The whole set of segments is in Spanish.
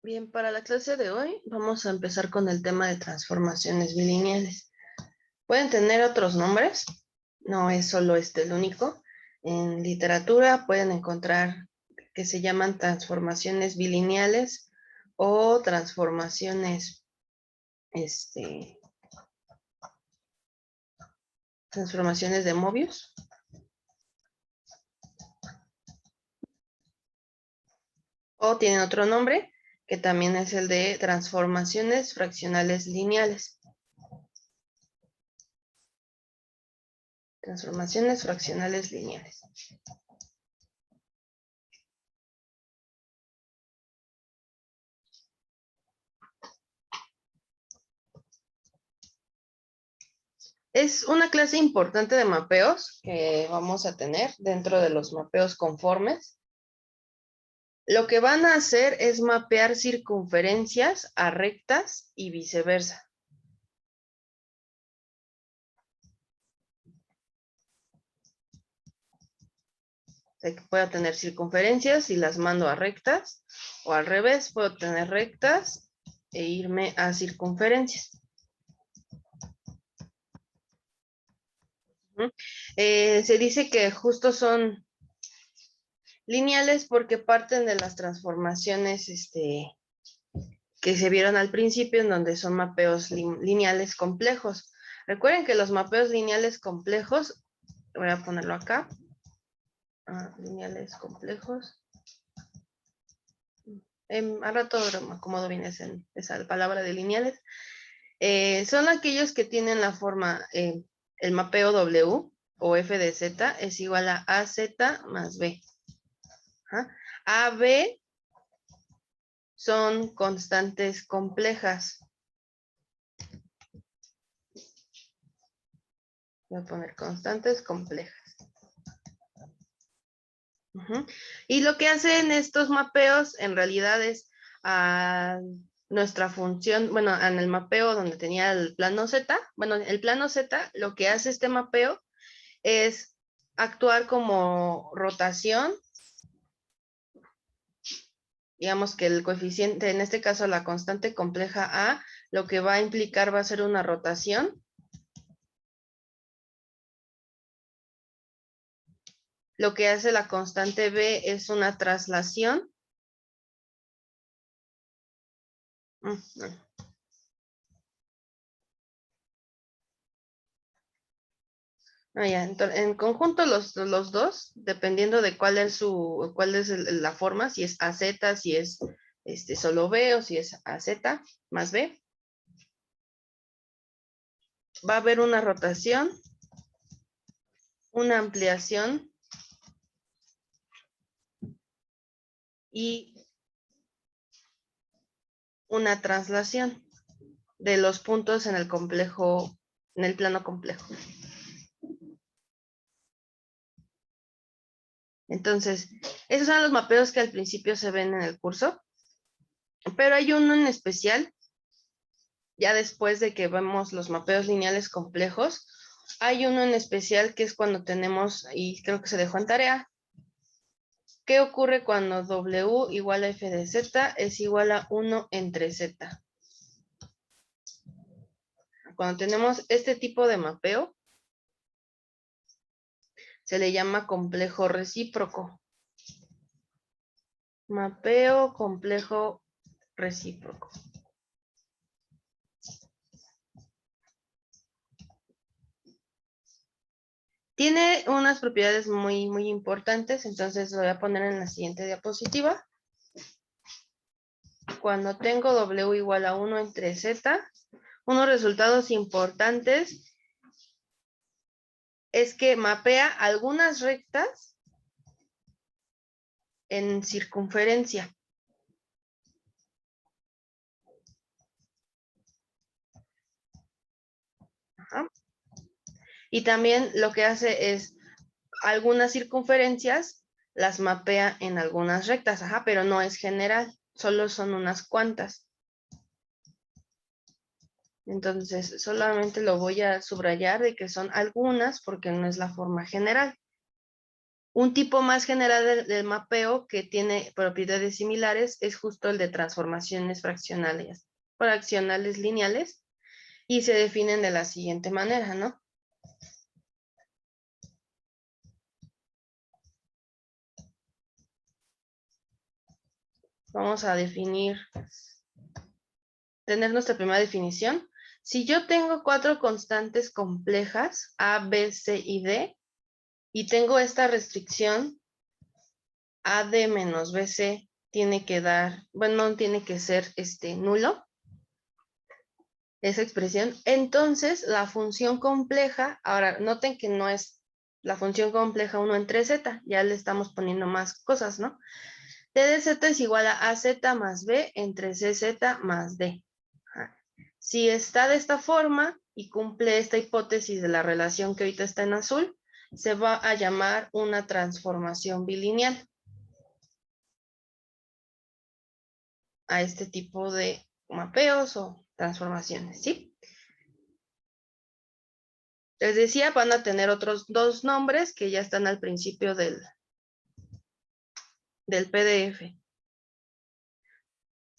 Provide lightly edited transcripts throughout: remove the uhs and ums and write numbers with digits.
Bien, para la clase de hoy vamos a empezar con el tema de transformaciones bilineales. ¿Pueden tener otros nombres? No es solo este el único. En literatura pueden encontrar que se llaman transformaciones bilineales o transformaciones, transformaciones de Möbius. O tienen otro nombre, que también es el de transformaciones fraccionales lineales. Transformaciones fraccionales lineales. Es una clase importante de mapeos que vamos a tener dentro de los mapeos conformes. Lo que van a hacer es mapear circunferencias a rectas y viceversa. O sea, que puedo tener circunferencias y las mando a rectas, o al revés, puedo tener rectas e irme a circunferencias. Se dice que justo son lineales porque parten de las transformaciones que se vieron al principio, en donde son mapeos lineales complejos. Recuerden que los mapeos lineales complejos, voy a ponerlo acá, lineales complejos. Al rato me acomodo bien esa palabra de lineales. Son aquellos que tienen la forma, el mapeo W o F de Z es igual a AZ más B. AB son constantes complejas. Voy a poner constantes complejas. Y lo que hacen estos mapeos en realidad es nuestra función, bueno, en el mapeo donde tenía el plano Z, bueno, el plano Z, lo que hace este mapeo es actuar como rotación. Digamos que el coeficiente, en este caso la constante compleja A, lo que va a implicar va a ser una rotación. Lo que hace la constante B es una traslación. En conjunto los dos, dependiendo de cuál es la forma, si es AZ, si es solo B o si es AZ más B, va a haber una rotación, una ampliación y una traslación de los puntos en el complejo, en el plano complejo. Entonces, esos son los mapeos que al principio se ven en el curso, pero hay uno en especial, ya después de que vemos los mapeos lineales complejos, hay uno en especial que es cuando tenemos, y creo que se dejó en tarea, ¿qué ocurre cuando W igual a F de Z es igual a 1 entre Z? Cuando tenemos este tipo de mapeo, se le llama complejo recíproco. Mapeo complejo recíproco. Tiene unas propiedades muy, muy importantes, entonces lo voy a poner en la siguiente diapositiva. Cuando tengo W igual a 1 entre Z, unos resultados importantes es que mapea algunas rectas en circunferencia. Y también lo que hace es algunas circunferencias las mapea en algunas rectas, pero no es general, solo son unas cuantas. Entonces, solamente lo voy a subrayar de que son algunas porque no es la forma general. Un tipo más general del mapeo que tiene propiedades similares es justo el de transformaciones fraccionales lineales, y se definen de la siguiente manera, ¿no? Vamos a tener nuestra primera definición. Si yo tengo 4 constantes complejas, A, B, C y D, y tengo esta restricción, AD menos BC tiene que dar, bueno, tiene que ser nulo, esa expresión. Entonces, la función compleja, ahora noten que no es la función compleja 1 entre Z, ya le estamos poniendo más cosas, ¿no? T de Z es igual a AZ más B entre CZ más D. Si está de esta forma y cumple esta hipótesis de la relación que ahorita está en azul, se va a llamar una transformación bilineal a este tipo de mapeos o transformaciones, ¿sí? Les decía, van a tener otros 2 nombres que ya están al principio del PDF.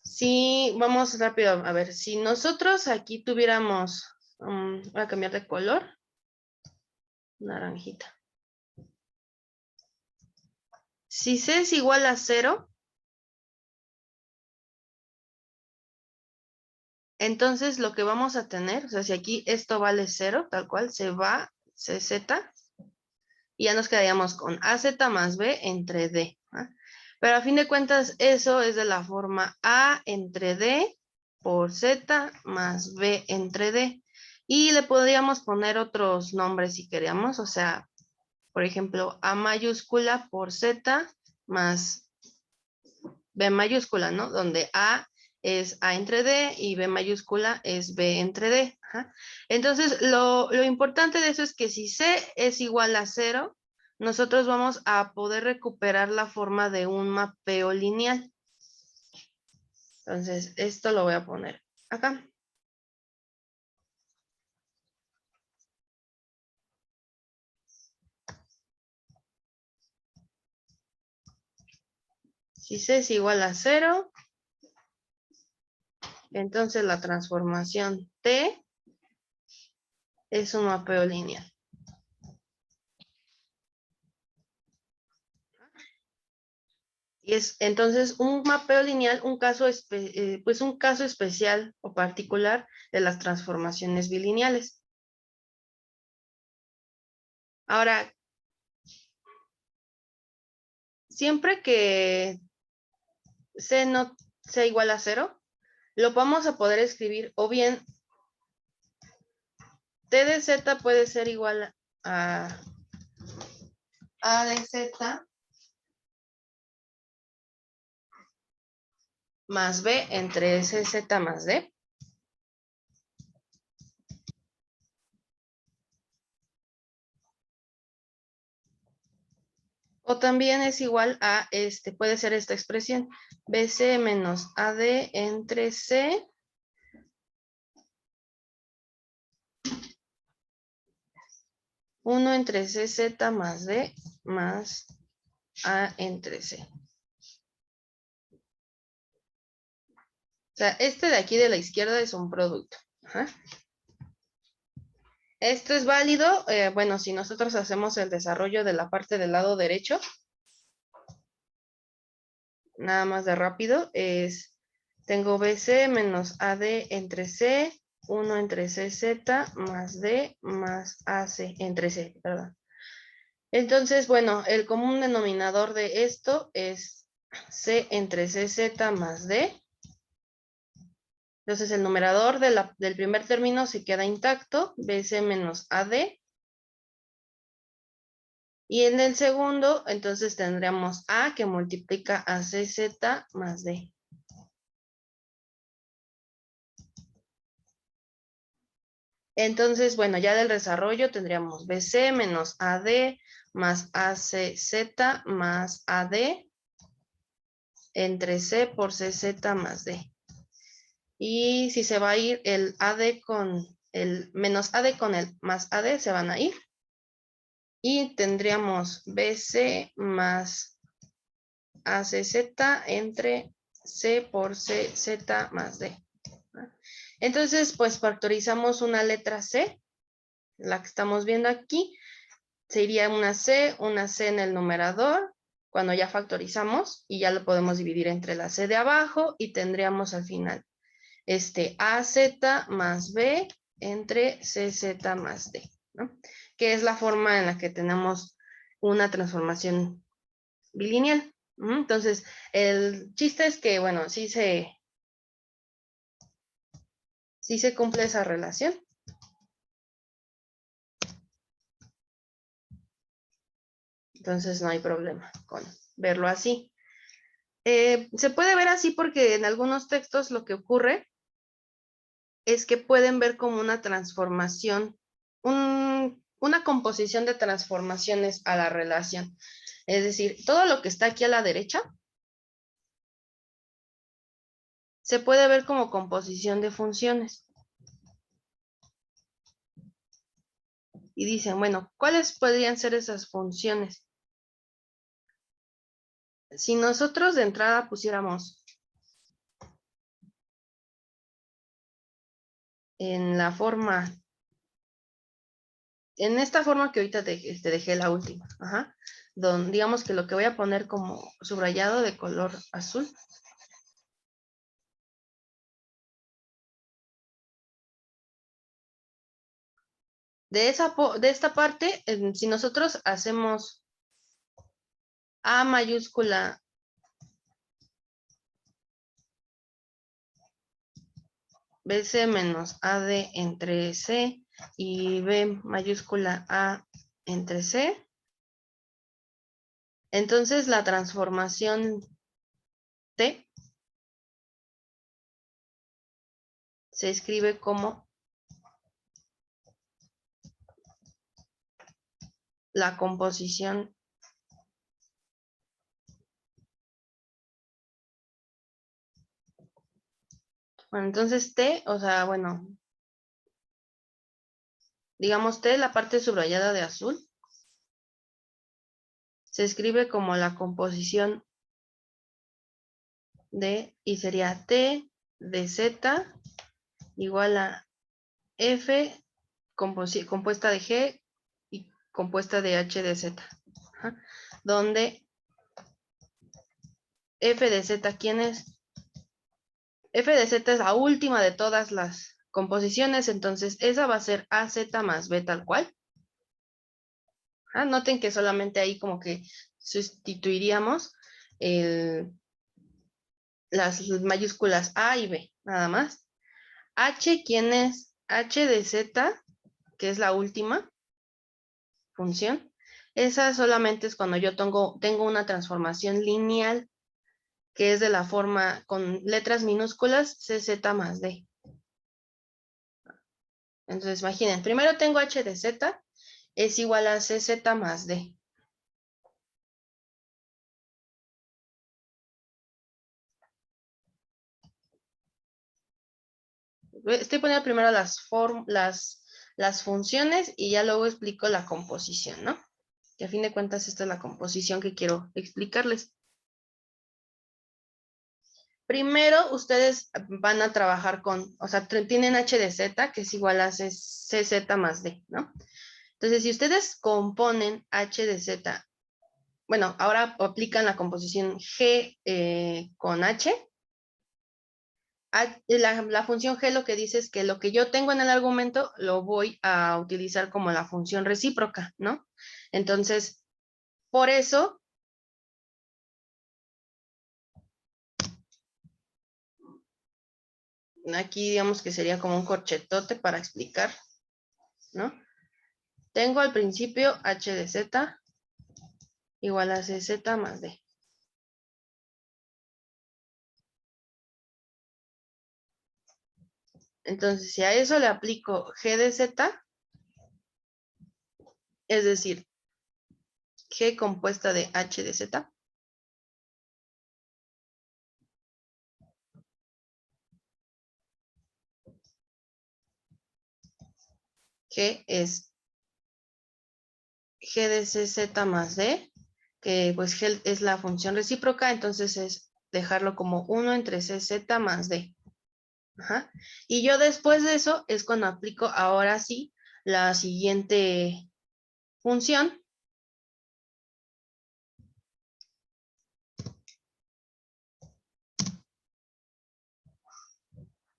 Sí, vamos rápido a ver, si nosotros aquí tuviéramos, voy a cambiar de color, naranjita. Si C es igual a 0, entonces lo que vamos a tener, o sea, si aquí esto vale 0, tal cual, se va CZ, y ya nos quedaríamos con AZ más B entre D. ¿Ah? Pero a fin de cuentas, eso es de la forma A entre D por Z más B entre D. Y le podríamos poner otros nombres si queríamos, o sea, por ejemplo, A mayúscula por Z más B mayúscula, ¿no? Donde A es A entre D y B mayúscula es B entre D. Ajá. Entonces, lo importante de eso es que si C es igual a 0, nosotros vamos a poder recuperar la forma de un mapeo lineal. Entonces, esto lo voy a poner acá. Si C es igual a 0, entonces la transformación T es un mapeo lineal. Y es entonces un mapeo lineal, un caso especial o particular de las transformaciones bilineales. Ahora, siempre que C no sea igual a 0, lo vamos a poder escribir o bien T de Z puede ser igual a A de Z más B entre CZ más D. O también es igual a, puede ser esta expresión, BC menos AD entre C uno entre CZ más D más A entre C. O sea, de aquí de la izquierda es un producto. Ajá. Esto es válido, bueno, si nosotros hacemos el desarrollo de la parte del lado derecho, nada más de rápido, tengo BC menos AD entre C, 1 entre CZ más D más AC entre C, perdón. Entonces, bueno, el común denominador de esto es C entre CZ más D. Entonces, el numerador del primer término se queda intacto, BC menos AD. Y en el segundo, entonces tendríamos A que multiplica a CZ más D. Entonces, bueno, ya del desarrollo tendríamos BC menos AD más ACZ más AD entre C por CZ más D. Y si se va a ir el AD con el menos AD con el más AD, se van a ir. Y tendríamos BC más ACZ entre C por CZ más D. Entonces, pues factorizamos una letra C, la que estamos viendo aquí. Sería una C en el numerador, cuando ya factorizamos, y ya lo podemos dividir entre la C de abajo, y tendríamos al final AZ más B entre CZ más D, ¿no? Que es la forma en la que tenemos una transformación bilineal. Entonces, el chiste es que, bueno, sí se cumple esa relación. Entonces, no hay problema con verlo así. Se puede ver así porque en algunos textos lo que ocurre es que pueden ver como una transformación, una composición de transformaciones a la relación. Es decir, todo lo que está aquí a la derecha se puede ver como composición de funciones. Y dicen, bueno, ¿cuáles podrían ser esas funciones? Si nosotros de entrada pusiéramos en la forma, en esta forma que ahorita te dejé la última, donde digamos que lo que voy a poner como subrayado de color azul. De esta parte, si nosotros hacemos A mayúscula BC menos AD entre C y B mayúscula A entre C, entonces la transformación T se escribe como la composición bueno, entonces T, o sea, bueno, digamos T, la parte subrayada de azul, se escribe como la composición de, y sería T de Z igual a F compuesta de G y compuesta de H de Z, donde F de Z, ¿quién es? F de Z es la última de todas las composiciones, entonces esa va a ser AZ más B tal cual. Noten que solamente ahí como que sustituiríamos las mayúsculas A y B, nada más. H, ¿quién es? H de Z, que es la última función. Esa solamente es cuando yo tengo una transformación lineal, que es de la forma con letras minúsculas CZ más D. Entonces, imaginen, primero tengo H de Z, es igual a CZ más D. Estoy poniendo primero las funciones y ya luego explico la composición, ¿no? Que a fin de cuentas esta es la composición que quiero explicarles. Primero, ustedes van a trabajar con, o sea, tienen H de Z, que es igual a CZ más D, ¿no? Entonces, si ustedes componen H de Z, bueno, ahora aplican la composición G con H. La función G lo que dice es que lo que yo tengo en el argumento lo voy a utilizar como la función recíproca, ¿no? Entonces, por eso, aquí digamos que sería como un corchetote para explicar, ¿no? Tengo al principio H de Z igual a CZ más D. Entonces, si a eso le aplico G de Z, es decir, G compuesta de H de Z, G es g de cz más d, que pues g es la función recíproca, entonces es dejarlo como 1 entre cz más d. Ajá. Y yo después de eso es cuando aplico ahora sí la siguiente función.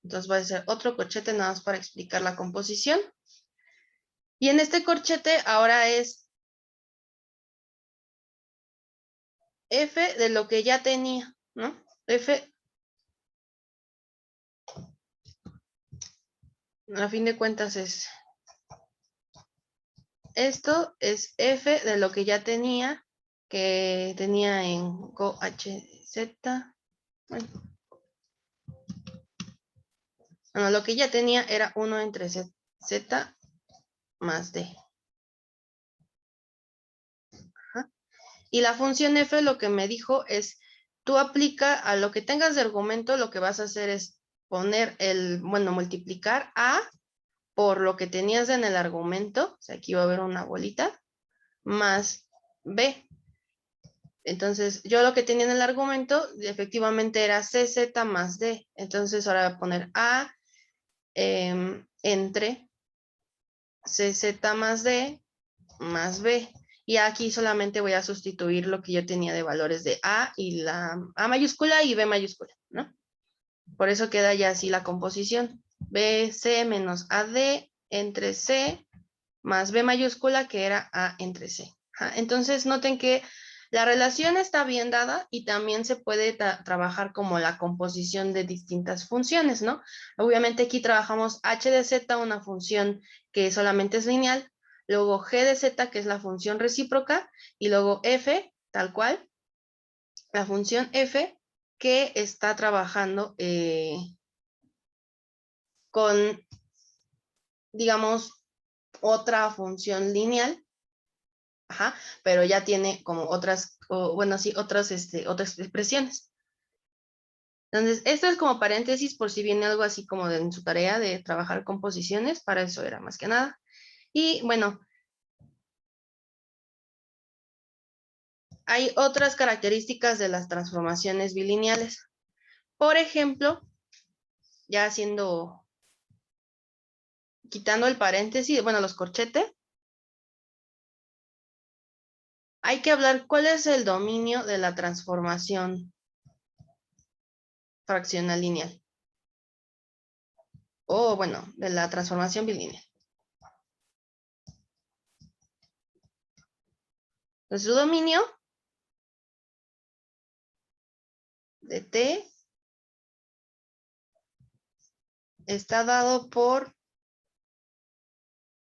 Entonces voy a hacer otro corchete nada más para explicar la composición. Y en este corchete ahora es f de lo que ya tenía, ¿no? F, a fin de cuentas es esto, es f de lo que ya tenía, que tenía en GoHZ. Bueno, lo que ya tenía era 1 entre z más d. Ajá. Y la función f lo que me dijo es, tú aplica a lo que tengas de argumento, lo que vas a hacer es poner multiplicar a por lo que tenías en el argumento, o sea, aquí va a haber una bolita, más b. Entonces, yo lo que tenía en el argumento, efectivamente era cz más d. Entonces, ahora voy a poner a entre cz más d más b. Y aquí solamente voy a sustituir lo que yo tenía de valores de a y la a mayúscula y b mayúscula, ¿no? Por eso queda ya así la composición. bc menos ad entre c más b mayúscula, que era a entre c. Ajá. Entonces, noten que la relación está bien dada y también se puede trabajar como la composición de distintas funciones, ¿no? Obviamente aquí trabajamos h de z, una función que solamente es lineal, luego g de z, que es la función recíproca, y luego f, tal cual, la función f, que está trabajando con, digamos, otra función lineal. Ajá, pero ya tiene como otras, otras expresiones. Entonces, esto es como paréntesis por si viene algo así como en su tarea de trabajar composiciones, para eso era más que nada. Y bueno, hay otras características de las transformaciones bilineales. Por ejemplo, ya quitando el paréntesis, bueno, los corchetes, hay que hablar cuál es el dominio de la transformación fraccional lineal. O bueno, de la transformación bilineal. Entonces, su dominio de T está dado por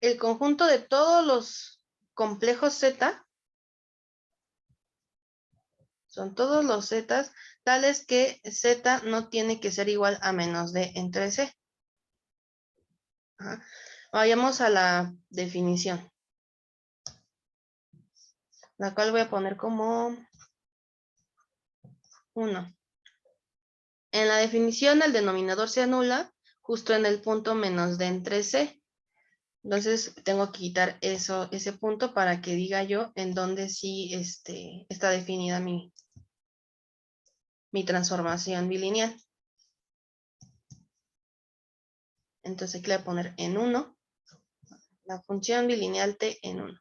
el conjunto de todos los complejos Z, son todos los Z, tales que Z no tiene que ser igual a menos D entre C. Ajá. Vayamos a la definición, la cual voy a poner como 1. En la definición, el denominador se anula justo en el punto menos D entre C. Entonces, tengo que quitar ese punto para que diga yo en dónde sí está definida mi transformación bilineal. Entonces, aquí le voy a poner en 1, la función bilineal t en 1.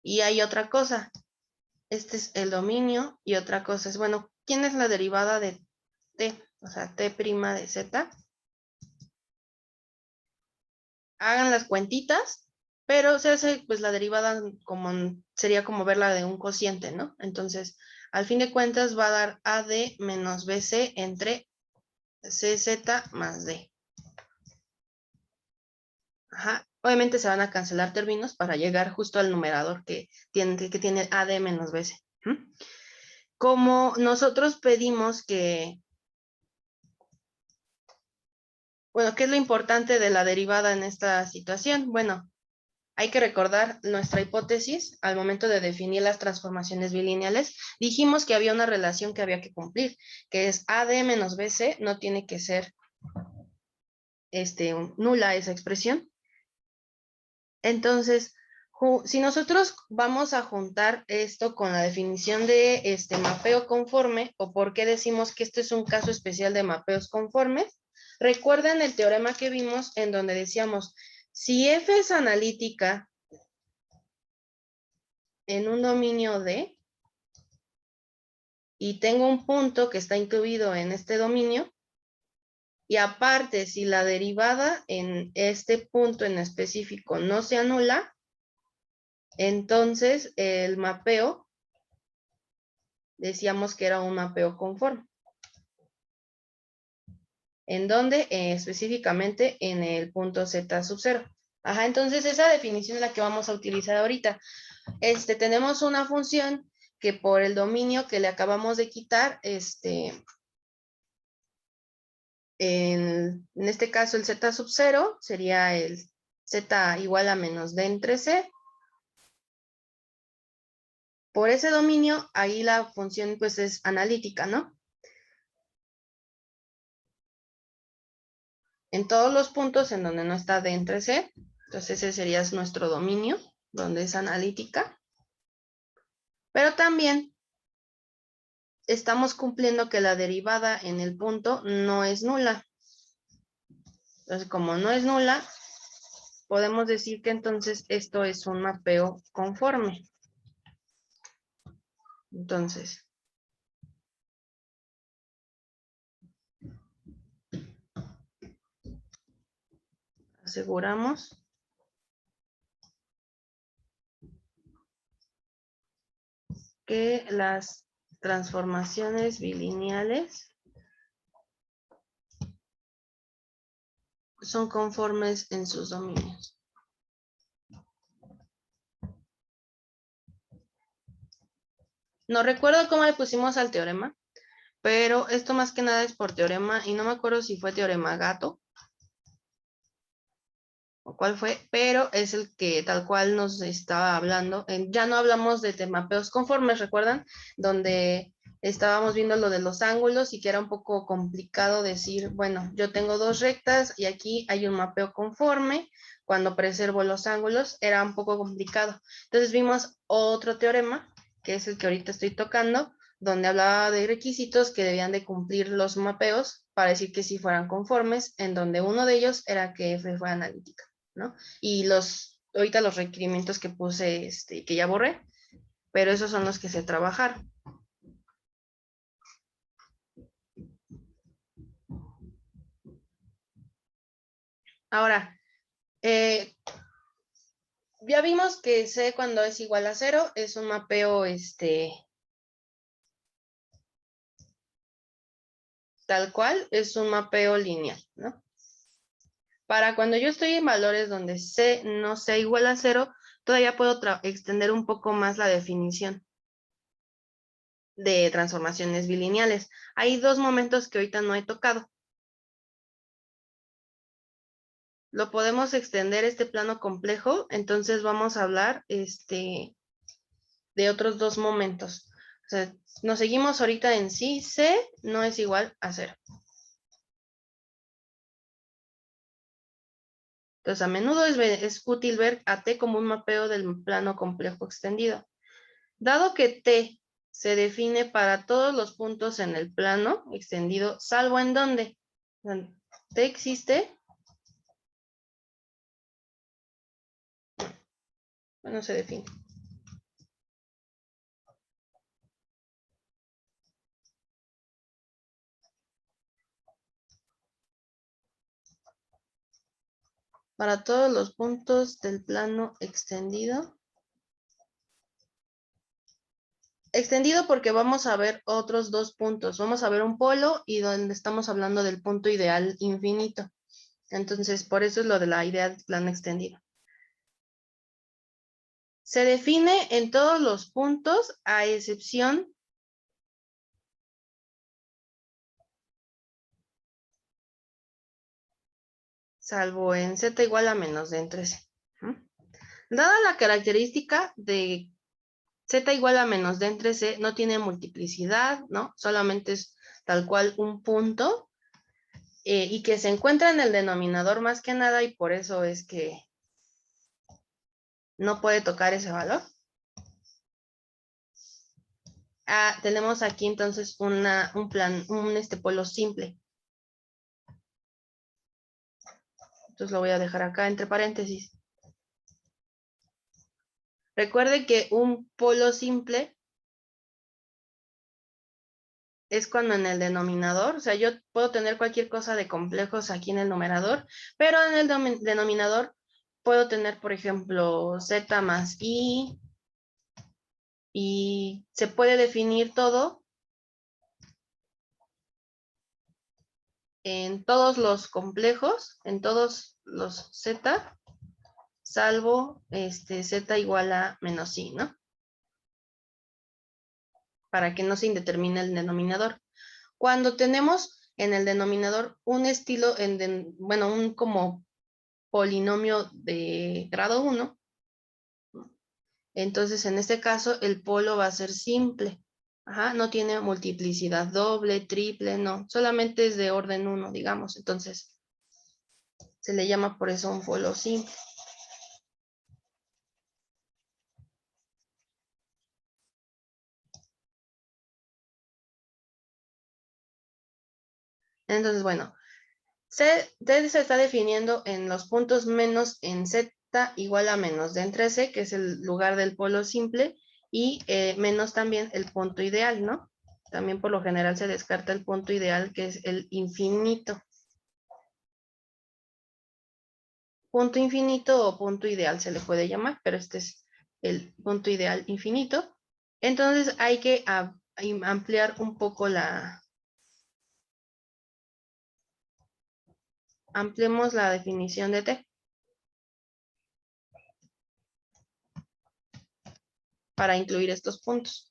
Y hay otra cosa, este es el dominio, y otra cosa es, bueno, ¿quién es la derivada de t? O sea, t' de z. Hagan las cuentitas, pero se hace pues la derivada como sería como verla de un cociente, ¿no? Entonces, al fin de cuentas va a dar ad menos bc entre cz más d. Ajá. Obviamente se van a cancelar términos para llegar justo al numerador que tiene ad menos bc. Como nosotros pedimos que, bueno, ¿qué es lo importante de la derivada en esta situación? Bueno, hay que recordar nuestra hipótesis al momento de definir las transformaciones bilineales. Dijimos que había una relación que había que cumplir, que es ad menos bc, no tiene que ser nula esa expresión. Entonces, si nosotros vamos a juntar esto con la definición de mapeo conforme, o por qué decimos que este es un caso especial de mapeos conformes, recuerden el teorema que vimos en donde decíamos, si F es analítica en un dominio D, y tengo un punto que está incluido en este dominio, y aparte, si la derivada en este punto en específico no se anula, entonces el mapeo, decíamos que era un mapeo conforme. ¿En dónde? Específicamente en el punto Z sub 0. Ajá, entonces esa definición es la que vamos a utilizar ahorita. Tenemos una función que por el dominio que le acabamos de quitar, en este caso el Z sub 0 sería el Z igual a menos D entre C. Por ese dominio, ahí la función pues es analítica, ¿no? En todos los puntos en donde no está D entre C, entonces ese sería nuestro dominio, donde es analítica. Pero también estamos cumpliendo que la derivada en el punto no es nula. Entonces, como no es nula, podemos decir que entonces esto es un mapeo conforme. Entonces, aseguramos que las transformaciones bilineales son conformes en sus dominios. No recuerdo cómo le pusimos al teorema, pero esto más que nada es por teorema, y no me acuerdo si fue teorema Gato o cuál fue, pero es el que tal cual nos estaba hablando. Ya no hablamos de mapeos conformes, ¿recuerdan? Donde estábamos viendo lo de los ángulos y que era un poco complicado decir, bueno, yo tengo dos rectas y aquí hay un mapeo conforme. Cuando preservo los ángulos era un poco complicado. Entonces vimos otro teorema, que es el que ahorita estoy tocando, donde hablaba de requisitos que debían de cumplir los mapeos para decir que sí fueran conformes, en donde uno de ellos era que F fuera analítica, ¿no? Y ahorita los requerimientos que puse, que ya borré, pero esos son los que se trabajaron. Ahora, ya vimos que C cuando es igual a 0 es un mapeo, tal cual, es un mapeo lineal, ¿no? Para cuando yo estoy en valores donde C no sea igual a 0, todavía puedo extender un poco más la definición de transformaciones bilineales. Hay dos momentos que ahorita no he tocado. Lo podemos extender este plano complejo, entonces vamos a hablar de otros dos momentos. O sea, nos seguimos ahorita en sí, C no es igual a 0. Entonces, a menudo es útil ver a T como un mapeo del plano complejo extendido. Dado que T se define para todos los puntos en el plano extendido, salvo en donde T existe, bueno, se define. Para todos los puntos del plano extendido. Extendido porque vamos a ver otros dos puntos. Vamos a ver un polo y donde estamos hablando del punto ideal infinito. Entonces, por eso es lo de la idea del plano extendido. Se define en todos los puntos a excepción salvo en Z igual a menos D entre C. Dada la característica de Z igual a menos D entre C, no tiene multiplicidad, ¿no? Solamente es tal cual un punto y que se encuentra en el denominador más que nada y por eso es que no puede tocar ese valor. Tenemos aquí entonces un polo simple. Entonces lo voy a dejar acá entre paréntesis. Recuerde que un polo simple es cuando en el denominador, o sea, yo puedo tener cualquier cosa de complejos aquí en el numerador, pero en el denominador puedo tener, por ejemplo, z más i, y se puede definir todo en todos los complejos, en todos los z, salvo z igual a menos i, ¿no? Para que no se indetermine el denominador. Cuando tenemos en el denominador un estilo, bueno, un como polinomio de grado 1, entonces en este caso el polo va a ser simple. Ajá, no tiene multiplicidad doble, triple, no, solamente es de orden 1, digamos. Entonces se le llama por eso un polo simple. Entonces, bueno, D se está definiendo en los puntos menos en Z igual a menos d entre C, que es el lugar del polo simple, y menos también el punto ideal, ¿no? También por lo general se descarta el punto ideal, que es el infinito. Punto infinito o punto ideal se le puede llamar, pero este es el punto ideal infinito. Entonces hay que ampliar un poco ampliemos la definición de T para incluir estos puntos.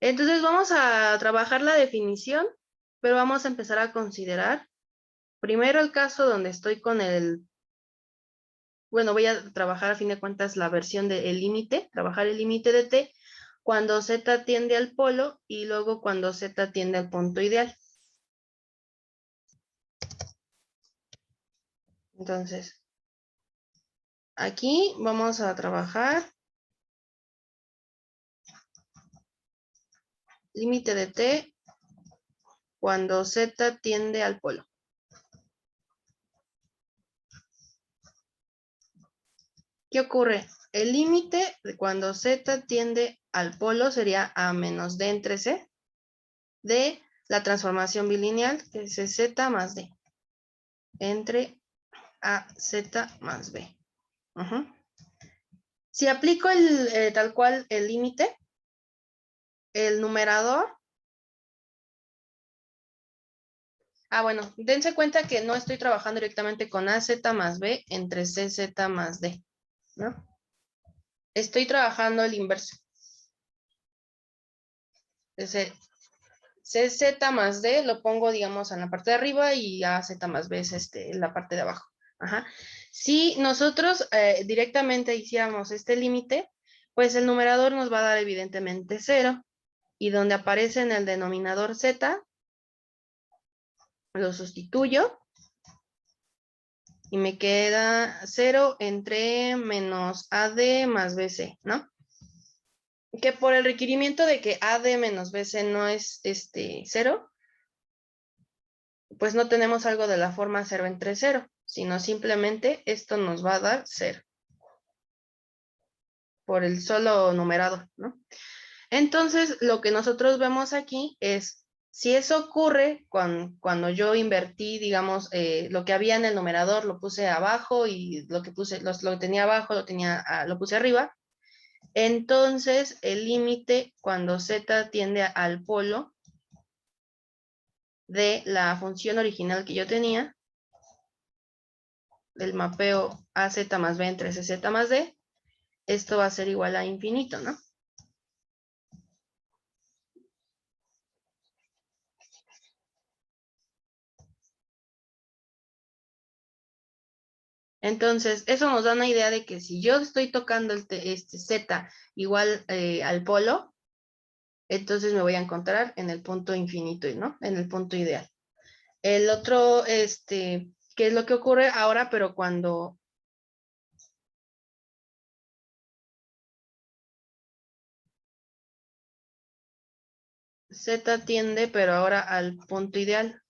Entonces vamos a trabajar la definición, pero vamos a empezar a considerar primero el caso donde estoy con bueno, voy a trabajar a fin de cuentas la versión del límite, trabajar el límite de T cuando Z tiende al polo y luego cuando Z tiende al punto ideal. Entonces, aquí vamos a trabajar límite de T cuando Z tiende al polo. ¿Qué ocurre? El límite de cuando Z tiende al polo sería a menos D entre C de la transformación bilineal, que es Z más D, entre AZ más B. Si aplico tal cual el límite, el numerador, bueno, dense cuenta que no estoy trabajando directamente con AZ más B entre CZ más D, ¿no? Estoy trabajando el inverso. Entonces, CZ más D lo pongo, digamos, en la parte de arriba y AZ más B es en la parte de abajo. Ajá. Si nosotros directamente hiciéramos este límite, pues el numerador nos va a dar evidentemente 0. Y donde aparece en el denominador Z, lo sustituyo. Y me queda 0 entre menos AD más BC, ¿no? Que por el requerimiento de que AD menos BC no es 0, pues no tenemos algo de la forma 0 entre 0, sino simplemente esto nos va a dar 0. Por el solo numerador, ¿no? Entonces, lo que nosotros vemos aquí es, si eso ocurre cuando yo invertí, digamos, lo que había en el numerador lo puse abajo y lo que tenía abajo lo puse arriba, entonces el límite cuando Z tiende al polo de la función original que yo tenía, del mapeo AZ más B entre CZ más D, esto va a ser igual a infinito, ¿no? Entonces, eso nos da una idea de que si yo estoy tocando Z igual al polo, entonces me voy a encontrar en el punto infinito, ¿no? En el punto ideal. El otro, ¿qué es lo que ocurre ahora? Pero cuando Z tiende, pero ahora al punto ideal.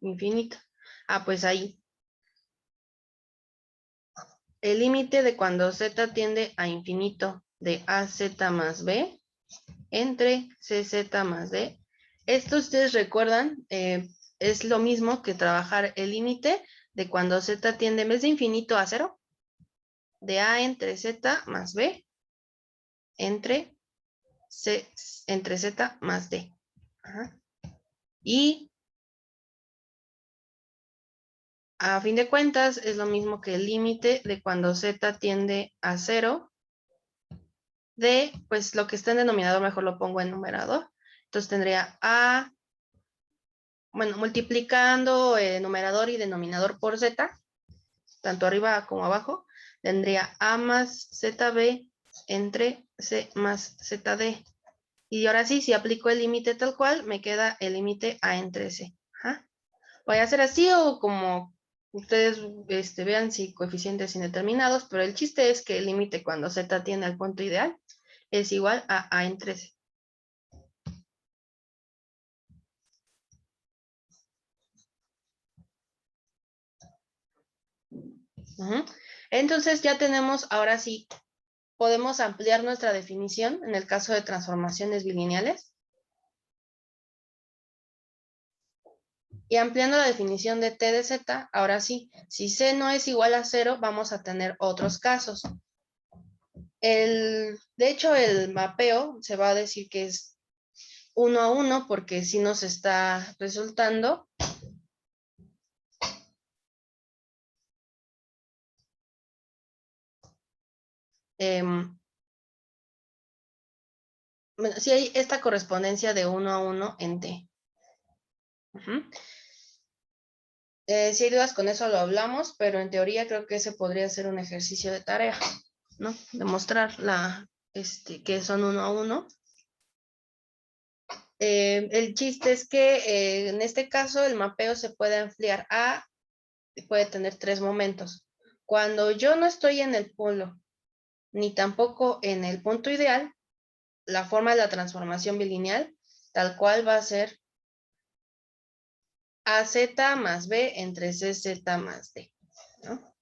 Infinito. Ah, pues ahí. El límite de cuando Z tiende a infinito de AZ más B entre CZ más D. Esto ustedes recuerdan, es lo mismo que trabajar el límite de cuando Z tiende en vez de infinito a 0, de A entre Z más B entre Z más D. Ajá. Y a fin de cuentas es lo mismo que el límite de cuando Z tiende a 0 de, pues lo que está en denominador mejor lo pongo en numerador. Entonces tendría A, bueno, multiplicando numerador y denominador por Z, tanto arriba como abajo, tendría A más ZB entre C más ZD. Y ahora sí, si aplico el límite tal cual, me queda el límite A entre C. Ajá. Voy a hacer así o como ustedes vean si coeficientes indeterminados, pero el chiste es que el límite cuando Z tiene al punto ideal es igual a A entre C. Entonces ya tenemos, ahora sí, podemos ampliar nuestra definición en el caso de transformaciones bilineales. Y ampliando la definición de T de Z, ahora sí, si C no es igual a 0, vamos a tener otros casos. De hecho, el mapeo se va a decir que es 1 a 1 porque sí nos está resultando. Bueno, sí hay esta correspondencia de 1 a 1 en T. Si hay dudas con eso lo hablamos, pero en teoría creo que ese podría ser un ejercicio de tarea, ¿no? Demostrar que son 1 a 1. El chiste es que en este caso el mapeo se puede ampliar a, puede tener 3 momentos. Cuando yo no estoy en el polo, ni tampoco en el punto ideal, la forma de la transformación bilineal, tal cual va a ser AZ más B entre CZ más D, ¿no?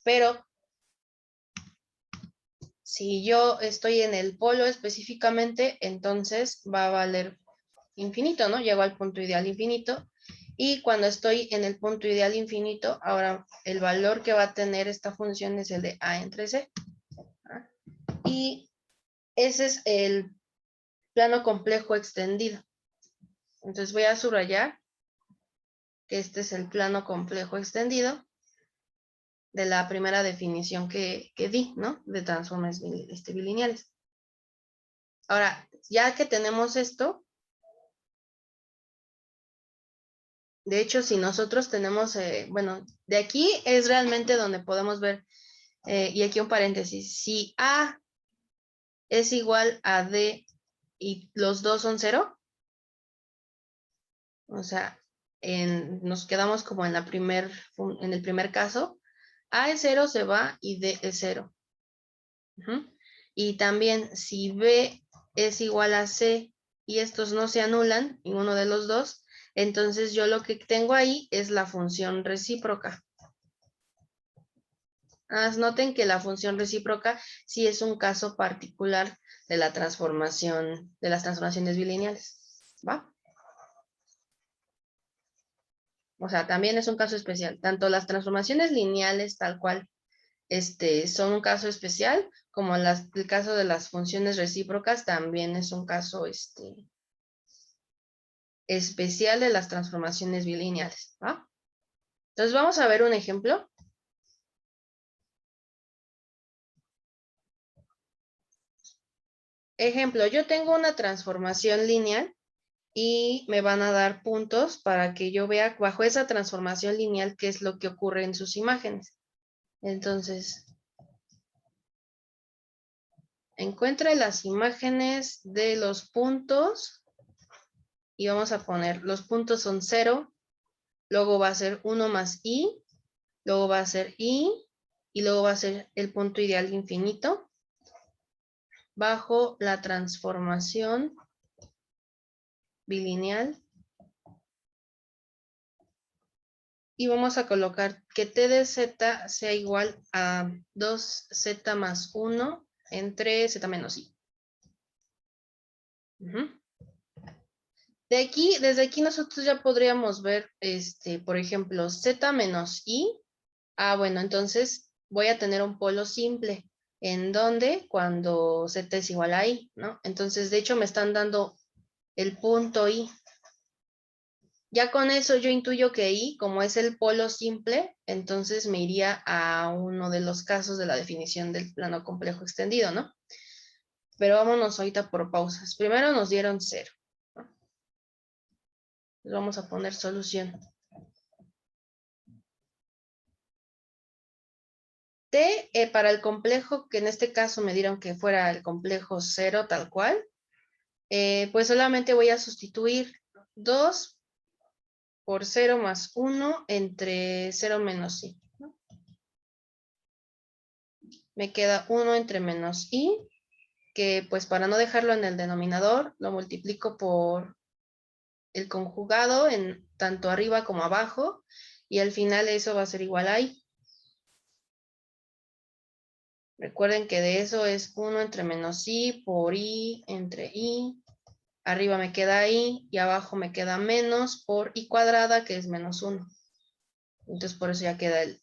Pero si yo estoy en el polo específicamente, entonces va a valer infinito, ¿no? Llego al punto ideal infinito. Y cuando estoy en el punto ideal infinito, ahora el valor que va a tener esta función es el de A entre C. ¿Ah? Y ese es el plano complejo extendido. Entonces voy a subrayar que este es el plano complejo extendido de la primera definición que di, ¿no? De transformaciones bilineales. Ahora, ya que tenemos esto, de hecho, si nosotros tenemos, bueno, de aquí es realmente donde podemos ver, y aquí un paréntesis, si A es igual a D y los dos son 0, o sea, nos quedamos como en el primer caso, A es 0 se va y D es 0. Y también si B es igual a C y estos no se anulan, ninguno de los dos, entonces yo lo que tengo ahí es la función recíproca. Noten que la función recíproca sí es un caso particular de la transformación, de las transformaciones bilineales, ¿va? O sea, también es un caso especial. Tanto las transformaciones lineales tal cual son un caso especial, como el caso de las funciones recíprocas también es un caso especial de las transformaciones bilineales, ¿va? Entonces vamos a ver un ejemplo. Ejemplo, yo tengo una transformación lineal y me van a dar puntos para que yo vea bajo esa transformación lineal qué es lo que ocurre en sus imágenes. Entonces, encuentre las imágenes de los puntos y vamos a poner, los puntos son 0, luego va a ser 1 más i, luego va a ser i, y luego va a ser el punto ideal infinito bajo la transformación bilineal. Y vamos a colocar que t de z sea igual a 2z más 1 entre z menos i. De aquí, desde aquí nosotros ya podríamos ver, por ejemplo, z menos i. Bueno, entonces voy a tener un polo simple. ¿En donde? Cuando z es igual a i, ¿no? Entonces, de hecho, me están dando el punto i. Ya con eso yo intuyo que i, como es el polo simple, entonces me iría a uno de los casos de la definición del plano complejo extendido, ¿no? Pero vámonos ahorita por pausas. Primero nos dieron 0, ¿no? Vamos a poner solución. T para el complejo, que en este caso me dieron que fuera el complejo 0 tal cual, pues solamente voy a sustituir 2 por 0 más 1 entre 0 menos i, ¿no? Me queda 1 entre menos i, que pues para no dejarlo en el denominador, lo multiplico por el conjugado en tanto arriba como abajo, y al final eso va a ser igual a i. Recuerden que de eso es 1 entre menos i por i entre i. Arriba me queda i y abajo me queda menos por i cuadrada, que es menos 1. Entonces por eso ya queda el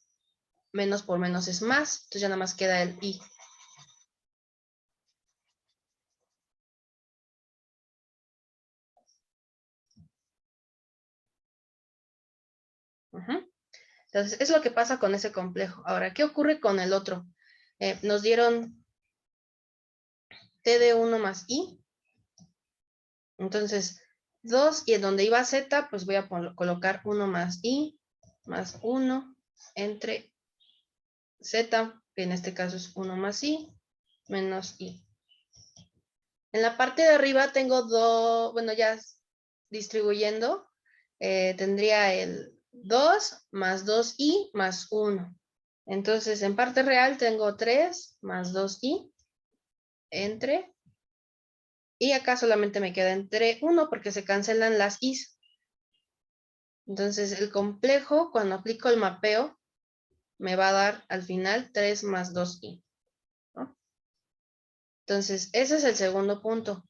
menos por menos es más. Entonces ya nada más queda el i. Entonces es lo que pasa con ese complejo. Ahora, ¿qué ocurre con el otro? Nos dieron t de 1 más i. Entonces, 2, y en donde iba z, pues voy a colocar 1 más i, más 1, entre z, que en este caso es 1 más i, menos i. En la parte de arriba tengo dos, bueno, ya distribuyendo, tendría el 2 más 2i más 1. Entonces, en parte real tengo 3 más 2i entre, y acá solamente me queda entre 1 porque se cancelan las i's. Entonces, el complejo, cuando aplico el mapeo, me va a dar al final 3 más 2i, ¿no? Entonces, ese es el segundo punto.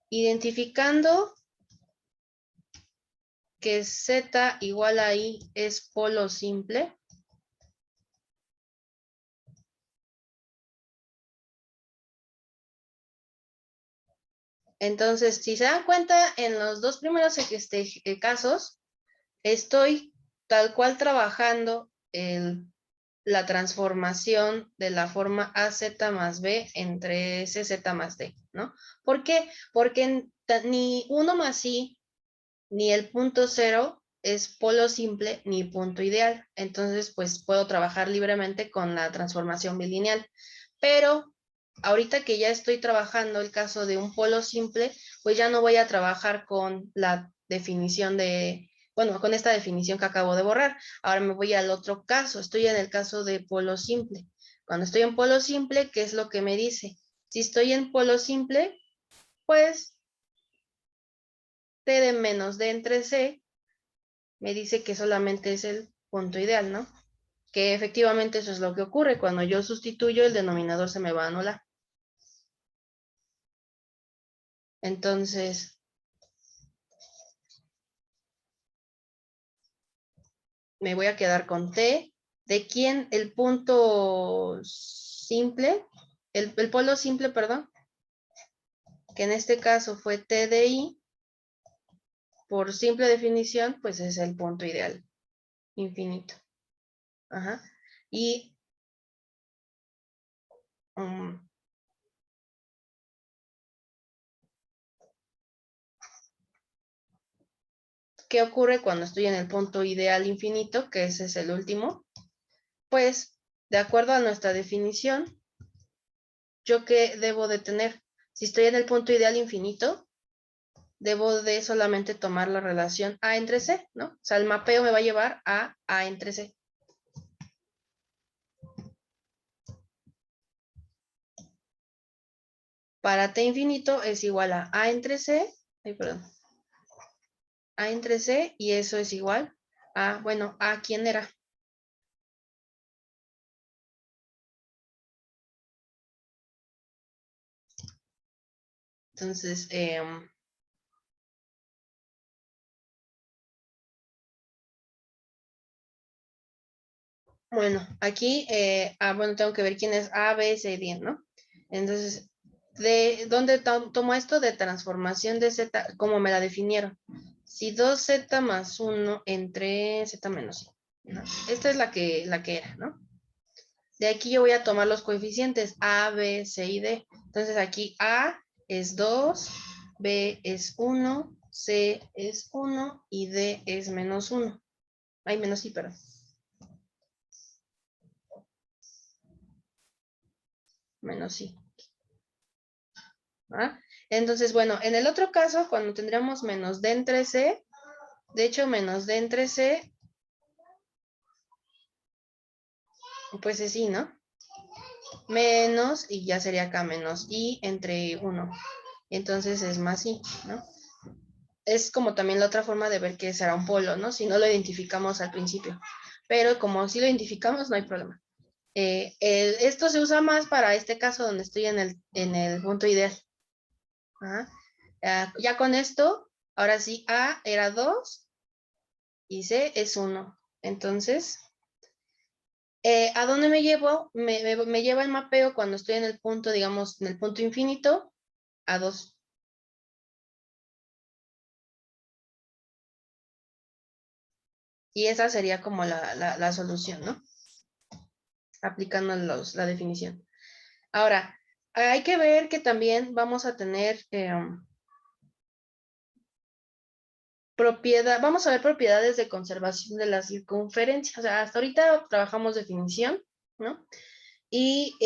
Identificando que z igual a i es polo simple. Entonces, si se dan cuenta, en los dos primeros casos, estoy tal cual trabajando la transformación de la forma AZ más B entre CZ más D, ¿no? ¿Por qué? Porque ni 1 más I, ni el punto 0 es polo simple ni punto ideal. Entonces, pues puedo trabajar libremente con la transformación bilineal. Pero ahorita que ya estoy trabajando el caso de un polo simple, pues ya no voy a trabajar con la definición de, bueno, con esta definición que acabo de borrar. Ahora me voy al otro caso. Estoy en el caso de polo simple. Cuando estoy en polo simple, ¿qué es lo que me dice? Si estoy en polo simple, pues t de menos d entre c me dice que solamente es el punto ideal, ¿no? Que efectivamente eso es lo que ocurre. Cuando yo sustituyo, el denominador se me va a anular. Entonces, me voy a quedar con t, de quién el punto simple, el polo simple, perdón, que en este caso fue t de i, por simple definición, pues es el punto ideal, infinito. Ajá. Y ¿qué ocurre cuando estoy en el punto ideal infinito? Que ese es el último. Pues de acuerdo a nuestra definición, ¿yo qué debo de tener? Si estoy en el punto ideal infinito, debo de solamente tomar la relación A entre C, ¿no? O sea, el mapeo me va a llevar a A entre C. Para T infinito es igual a A entre C, A entre C, y eso es igual a, bueno, ¿a quién era? Entonces, bueno, aquí, bueno, tengo que ver quién es A, B, C, D, ¿no? Entonces, ¿de dónde tomo esto? De transformación de Z, como me la definieron. Si 2Z más 1 entre Z menos I, ¿no? Esta es la que era, ¿no? De aquí yo voy a tomar los coeficientes A, B, C y D. Entonces aquí A es 2, B es 1, C es 1 y D es menos 1. Ay, menos I, perdón. Menos I. ¿Ah? Entonces, bueno, en el otro caso, cuando tendríamos menos D entre C, de hecho, menos D entre C, pues es I, ¿no? Menos, y ya sería acá menos I entre 1. Entonces es más I, ¿no? Es como también la otra forma de ver que será un polo, ¿no? Si no lo identificamos al principio. Pero como si lo identificamos, no hay problema. Esto se usa más para este caso donde estoy en el punto ideal. Ya con esto, ahora sí, A era 2 y C es 1. Entonces, ¿a dónde me llevo? Me lleva el mapeo cuando estoy en el punto, digamos, en el punto infinito, a 2. Y esa sería como la solución, ¿no? Aplicando la definición. Ahora, hay que ver que también vamos a tener vamos a ver propiedades de conservación de la circunferencia. O sea, hasta ahorita trabajamos definición, ¿no? Y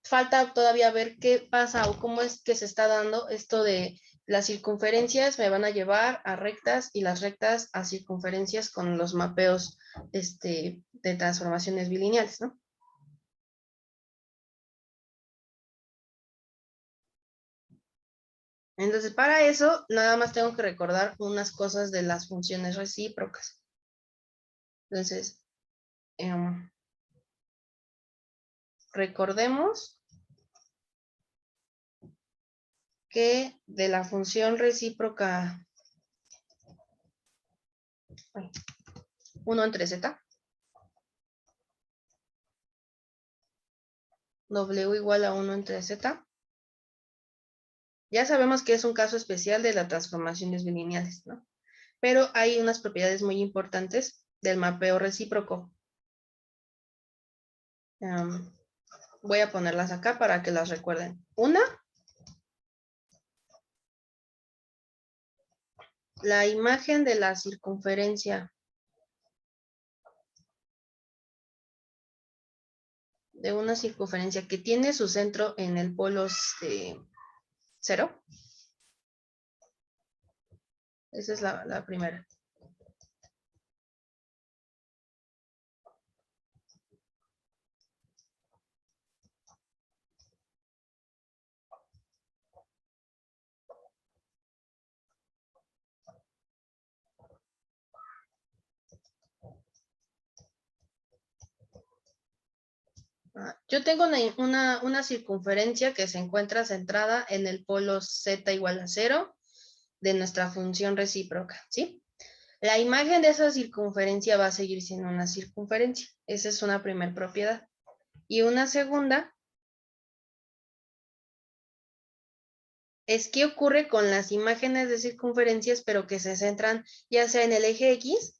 falta todavía ver qué pasa o cómo es que se está dando esto de las circunferencias me van a llevar a rectas y las rectas a circunferencias con los mapeos de transformaciones bilineales, ¿no? Entonces, para eso, nada más tengo que recordar unas cosas de las funciones recíprocas. Entonces, recordemos que de la función recíproca 1 entre z, W igual a 1 entre z, ya sabemos que es un caso especial de las transformaciones bilineales, ¿no? Pero hay unas propiedades muy importantes del mapeo recíproco. Voy a ponerlas acá para que las recuerden. Una, la imagen de la circunferencia de una circunferencia que tiene su centro en el polo 0. Esa es la primera. Yo tengo una circunferencia que se encuentra centrada en el polo z igual a 0 de nuestra función recíproca, ¿sí? La imagen de esa circunferencia va a seguir siendo una circunferencia. Esa es una primera propiedad. Y una segunda es qué ocurre con las imágenes de circunferencias, pero que se centran ya sea en el eje X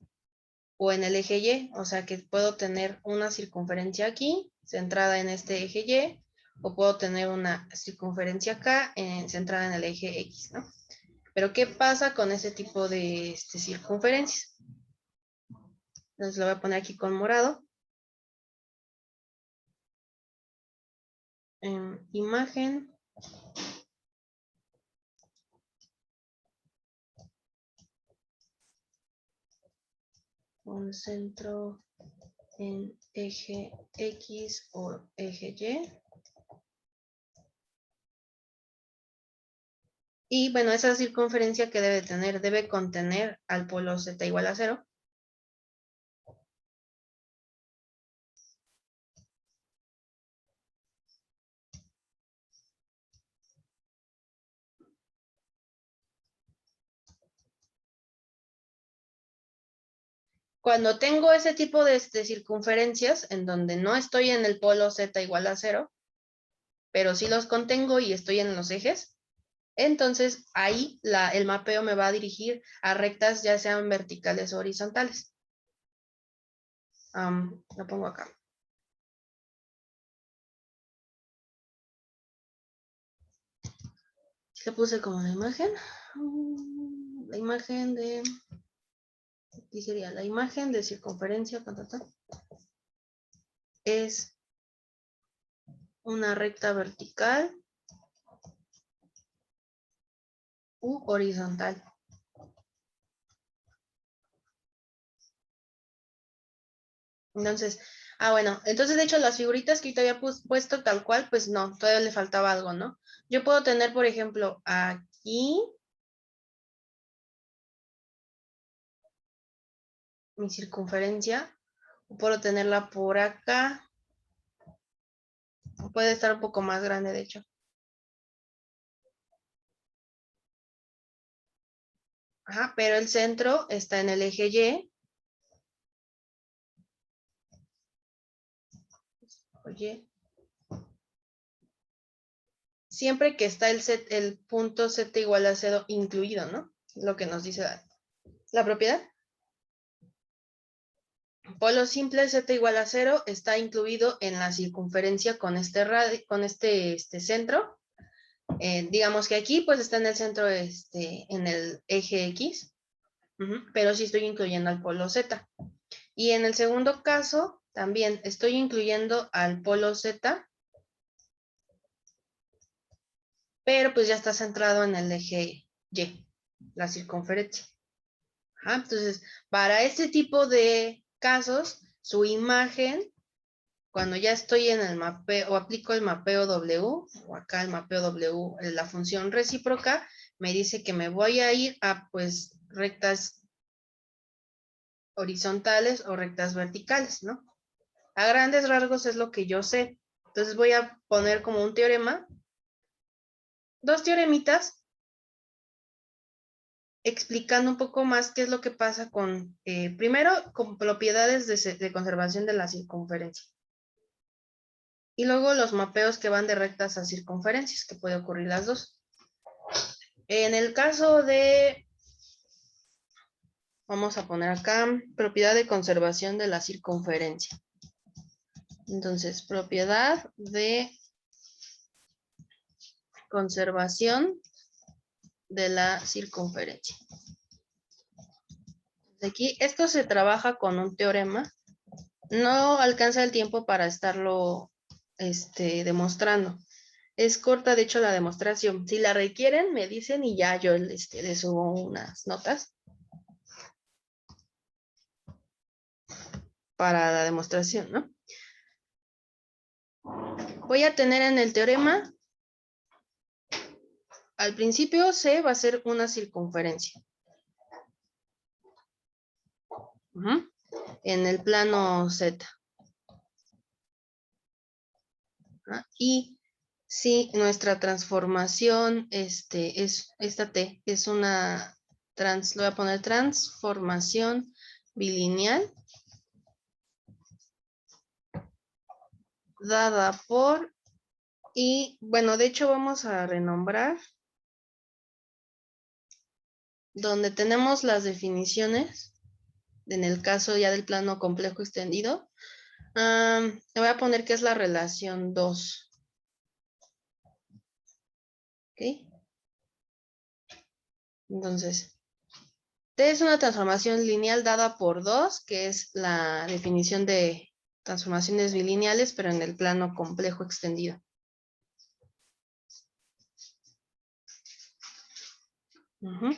o en el eje Y. O sea que puedo tener una circunferencia aquí, centrada en este eje Y, o puedo tener una circunferencia acá, centrada en el eje X, ¿no? Pero ¿qué pasa con ese tipo de circunferencias? Entonces lo voy a poner aquí con morado. imagen. Un centro en eje X o eje Y. Y bueno, esa circunferencia que debe tener, debe contener al polo Z igual a 0. Cuando tengo ese tipo de circunferencias en donde no estoy en el polo Z igual a 0, pero sí los contengo y estoy en los ejes, entonces ahí el mapeo me va a dirigir a rectas ya sean verticales o horizontales. Lo pongo acá. ¿Qué puse como la imagen? La imagen de... Aquí sería la imagen de circunferencia. Es una recta vertical u horizontal. Entonces, bueno, entonces de hecho las figuritas que yo te había puesto tal cual, pues no, todavía le faltaba algo, ¿no? Yo puedo tener, por ejemplo, aquí mi circunferencia, puedo tenerla por acá, puede estar un poco más grande, de hecho. Ajá, pero el centro está en el eje Y. Oye. Siempre que está el punto Z igual a 0 incluido, ¿no? Lo que nos dice la propiedad. Polo simple Z igual a 0 está incluido en la circunferencia con este centro. Digamos que aquí pues está en el centro, en el eje X, pero sí estoy incluyendo al polo Z. Y en el segundo caso, también estoy incluyendo al polo Z, pero pues ya está centrado en el eje Y, la circunferencia. Entonces, para este tipo de casos, su imagen, cuando ya estoy en el mapeo, o aplico el mapeo W, o acá el mapeo W, la función recíproca, me dice que me voy a ir a, pues, rectas horizontales o rectas verticales, ¿no? A grandes rasgos es lo que yo sé. Entonces voy a poner como un teorema, dos teoremitas, explicando un poco más qué es lo que pasa con, primero, con propiedades de conservación de la circunferencia. Y luego los mapeos que van de rectas a circunferencias, que puede ocurrir las dos. En el caso de, vamos a poner acá, propiedad de conservación de la circunferencia. Entonces, propiedad de conservación de la circunferencia. Aquí, esto se trabaja con un teorema. No alcanza el tiempo para estarlo demostrando. Es corta, de hecho, la demostración. Si la requieren, me dicen y ya yo les subo unas notas para la demostración, ¿no? Voy a tener en el teorema, al principio C va a ser una circunferencia. En el plano Z. Y si nuestra transformación es esta T, es una, lo voy a poner transformación bilineal dada por, y bueno, de hecho vamos a renombrar donde tenemos las definiciones, en el caso ya del plano complejo extendido, le voy a poner que es la relación 2. ¿Ok? Entonces, T es una transformación lineal dada por 2, que es la definición de transformaciones bilineales, pero en el plano complejo extendido. Ujú.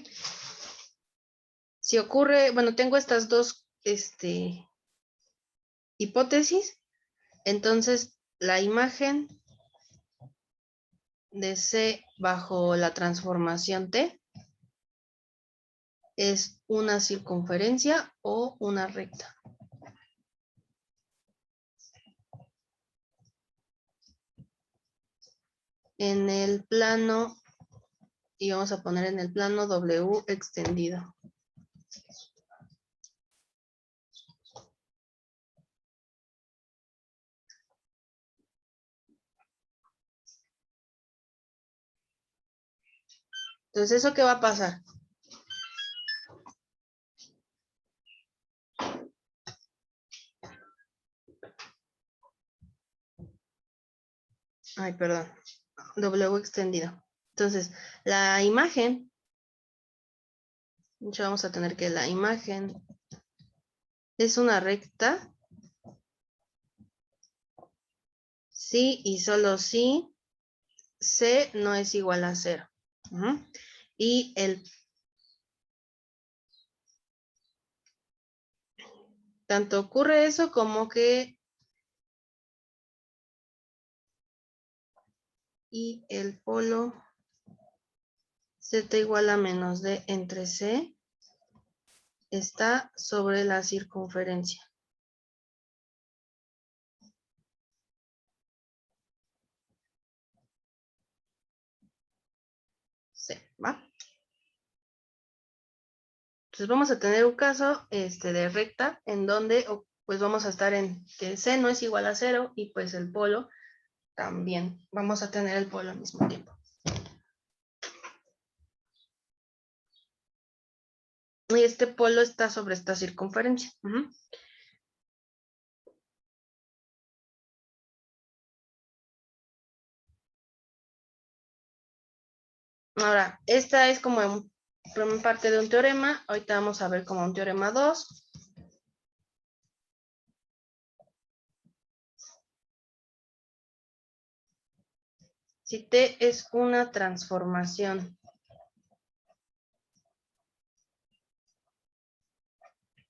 Si ocurre, bueno, tengo estas dos hipótesis, entonces la imagen de C bajo la transformación T es una circunferencia o una recta. En el plano, y vamos a poner en el plano W extendido. Entonces, ¿eso qué va a pasar? Ay, perdón. W extendido. Entonces, la imagen, ya vamos a tener que la imagen es una recta. Sí y solo si C no es igual a 0. Y tanto ocurre eso como que y el polo Z igual a menos D entre C está sobre la circunferencia. C, ¿va? Entonces vamos a tener un caso de recta en donde pues vamos a estar en que C no es igual a 0 y pues el polo también. Vamos a tener el polo al mismo tiempo. Y este polo está sobre esta circunferencia. Ahora, esta es como parte de un teorema. Ahorita vamos a ver como un teorema 2. Si T es una transformación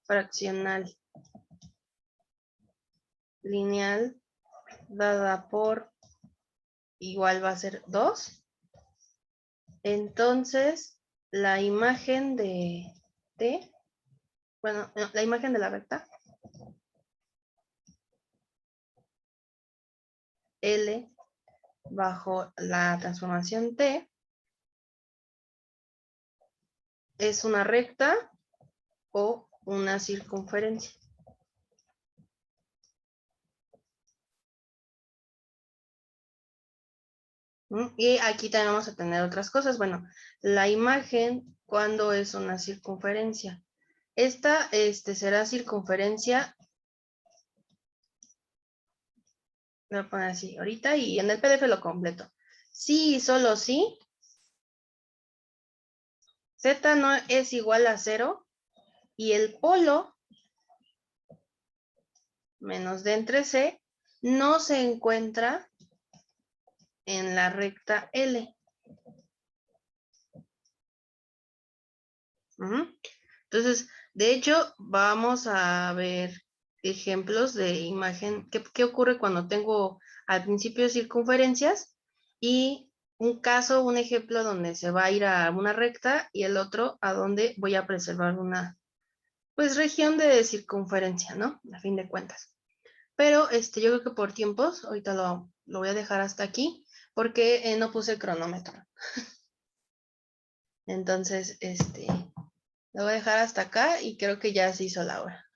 fraccional lineal dada por igual va a ser 2, entonces la imagen de T, bueno, no, la imagen de la recta L bajo la transformación T es una recta o una circunferencia. Y aquí también vamos a tener otras cosas. Bueno, la imagen cuando es una circunferencia. Esta será circunferencia. Voy a poner así ahorita y en el PDF lo completo. Sí y solo sí. Z no es igual a 0 y el polo menos D entre C no se encuentra en la recta L. Entonces, de hecho, vamos a ver ejemplos de imagen. ¿Qué ocurre cuando tengo al principio circunferencias? Y un caso, un ejemplo donde se va a ir a una recta y el otro a donde voy a preservar una, pues, región de circunferencia, ¿no? A fin de cuentas. Pero yo creo que por tiempos, ahorita lo voy a dejar hasta aquí, porque no puse el cronómetro. Entonces, lo voy a dejar hasta acá y creo que ya se hizo la hora.